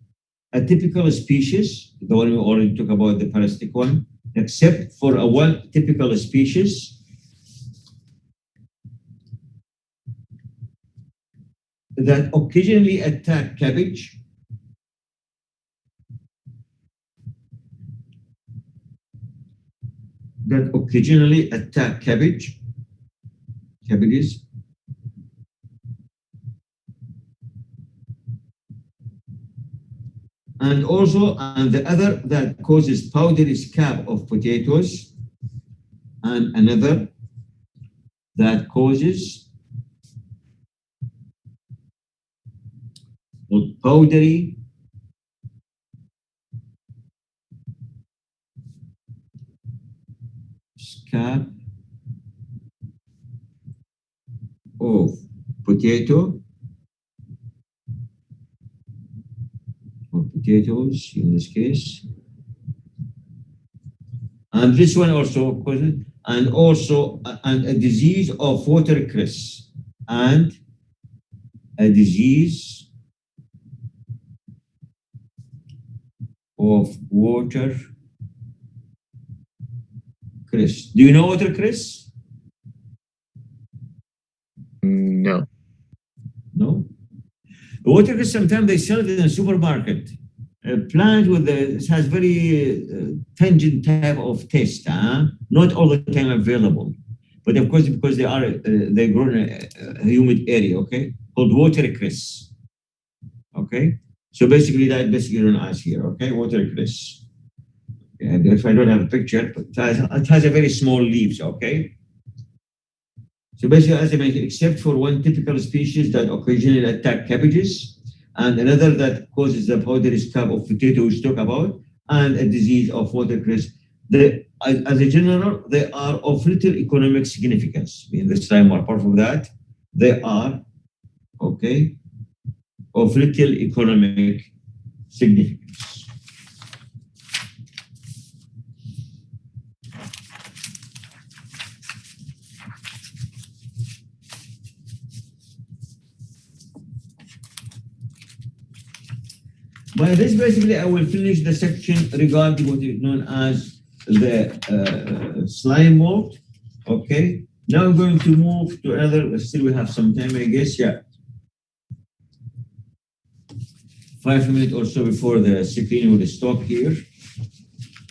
typical species, the one we already talked about, the parasitic one, except for one typical species that occasionally attack cabbage, that occasionally attack cabbages. And also, and the other that causes powdery scab of potatoes, and another that causes powdery scab of potato or potatoes in this case. And this one also causes, and also and a disease of watercress, and a disease of watercress. Do you know watercress? No. No. Watercress, sometimes they sell it in a supermarket. A plant with it has very tangent type of taste, not all the time available. But of course, because they grow in a humid area, okay, called watercress. Okay, so basically that basically on us here, okay, watercress. And if I don't have a picture, but it has a very small leaves, okay. So basically, as I mentioned, except for one typical species that occasionally attack cabbages, and another that causes the powdery scab of potato we talk about, and a disease of watercress. As a general, they are of little economic significance. In this time, apart from that, they are okay of little economic significance. By this, basically, I will finish the section regarding what is known as the slime mold. Okay. Now I'm going to move to another. Still, we have some time, I guess. Yeah. 5 minutes or so before the screen will stop here.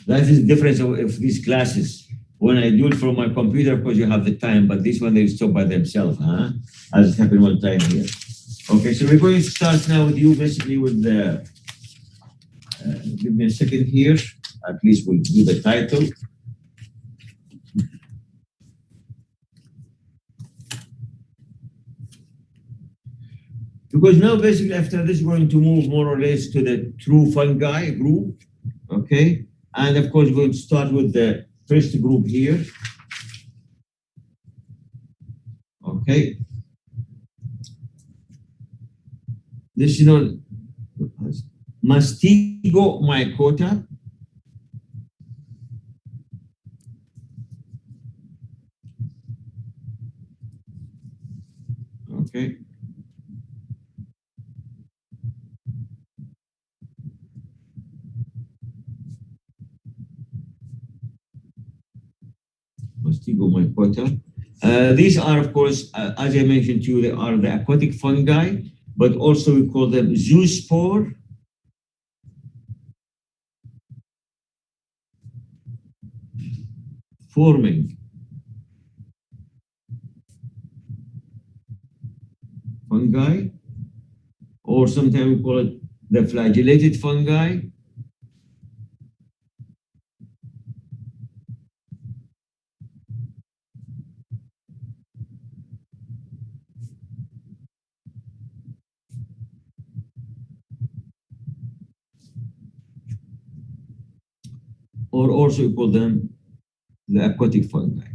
That is the difference of these classes. When I do it from my computer, of course, you have the time, but this one they stop by themselves, as it happened one time here. Okay, so we're going to start now with you, basically with the. Give me a second here. At least we'll do the title. Because now, basically, after this, we're going to move more or less to the true fungi group. Okay. And of course, we're going to start with the first group here. Okay. This is known as Mastigomycota. Okay. Mastigomycota. These are, of course, as I mentioned to you, they are the aquatic fungi, but also we call them zoospore. Forming fungi, or sometimes we call it the flagellated fungi. Or also we call them the aquatic fungi.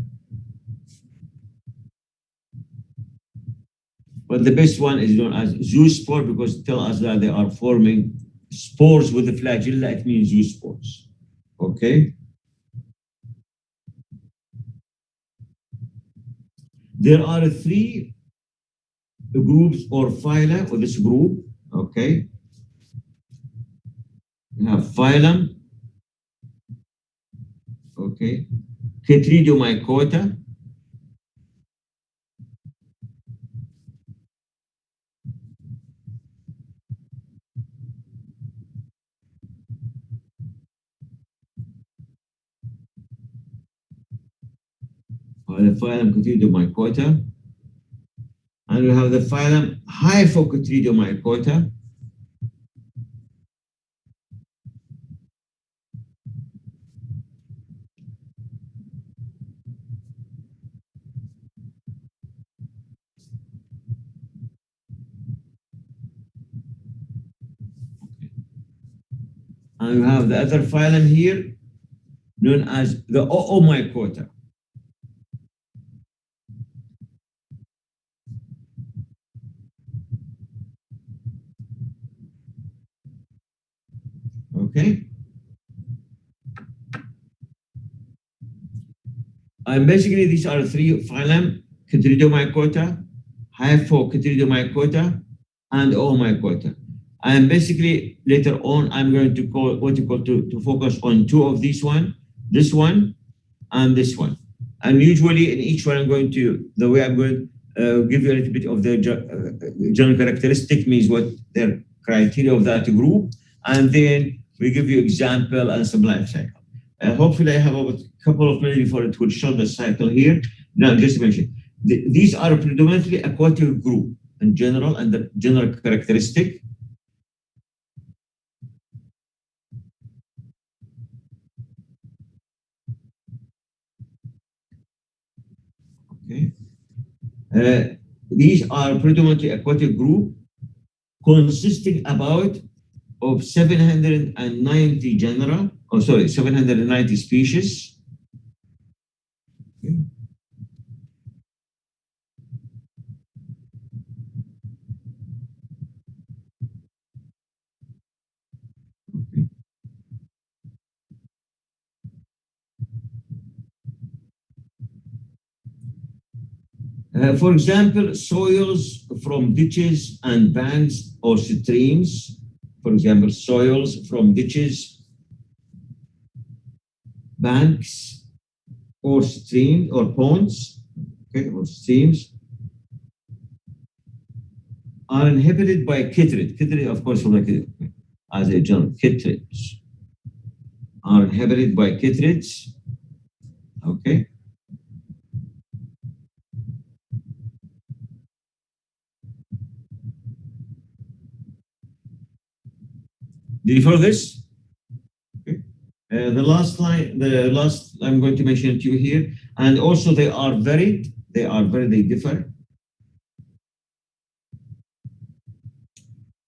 But the best one is known as zoospore because tell us that they are forming spores with the flagella, it means zoospores. Okay? There are 3 groups or phyla for this group. Okay? We have phylum. Okay? Chytridiomycota. the phylum Cotylodomycota, and we have the phylum Hyphocotylodomycota. And we have the other phylum here, known as the Oomycota. Okay. And basically, these are three phylum: Cotylodomycota, Hyphocotylodomycota, and Oomycota. And basically, later on, I'm going to call to focus on two of these this one, and this one. And usually, in each one, I'm going to the way I'm going to give you a little bit of the general characteristic, means what their criteria of that group, and then we give you example and some life cycle. Hopefully, I have a couple of minutes before it will show the cycle here. Now, just to mention, these are predominantly aquatic group in general, and the general characteristic. Okay. These are predominantly aquatic group consisting about of 790 genera, 790 species. Okay. Okay. For example, soils from ditches and banks or streams. For example, soils from ditches, banks, or streams or ponds, okay, or streams, are inhabited by chytrid. Chytrid, of course, as a general, chytrids are inhabited by chytrids. Okay. Did you follow this? Okay. The last I'm going to mention it to you here, and also they are varied. They differ.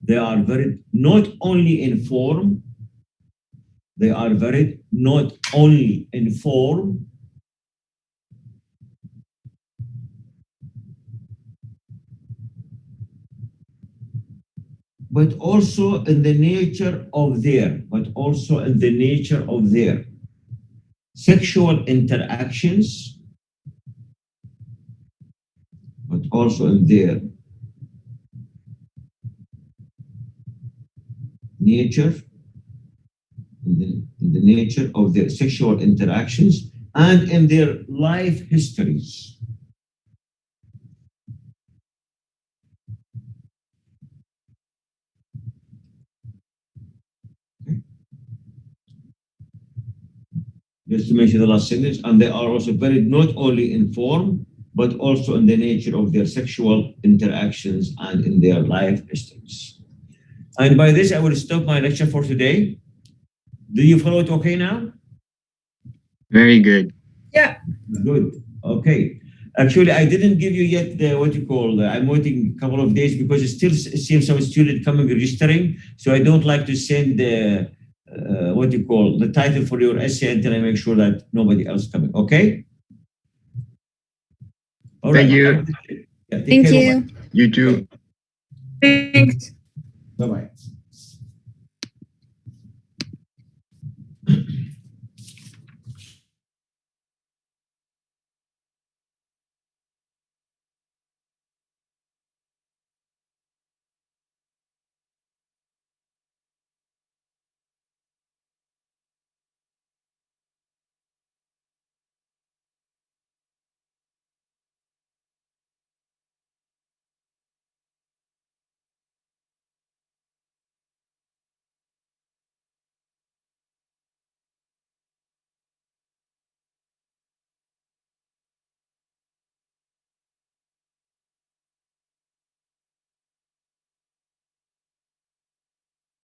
They are varied not only in form. They are varied not only in form, but also in the nature of their sexual interactions, but also in their nature, in the nature of their sexual interactions, and in their life histories. Just to mention the last sentence, and they are also varied not only in form, but also in the nature of their sexual interactions and in their life histories. And by this, I will stop my lecture for today. Do you follow it okay now? Very good. Yeah. Good. Okay. Actually, I didn't give you yet I'm waiting a couple of days because it still seems some student coming registering. So I don't like to send the title for your essay until I make sure that nobody else coming. Okay. All right. Thank you. Yeah, take Thank care. you. You too. Thanks. Bye-bye.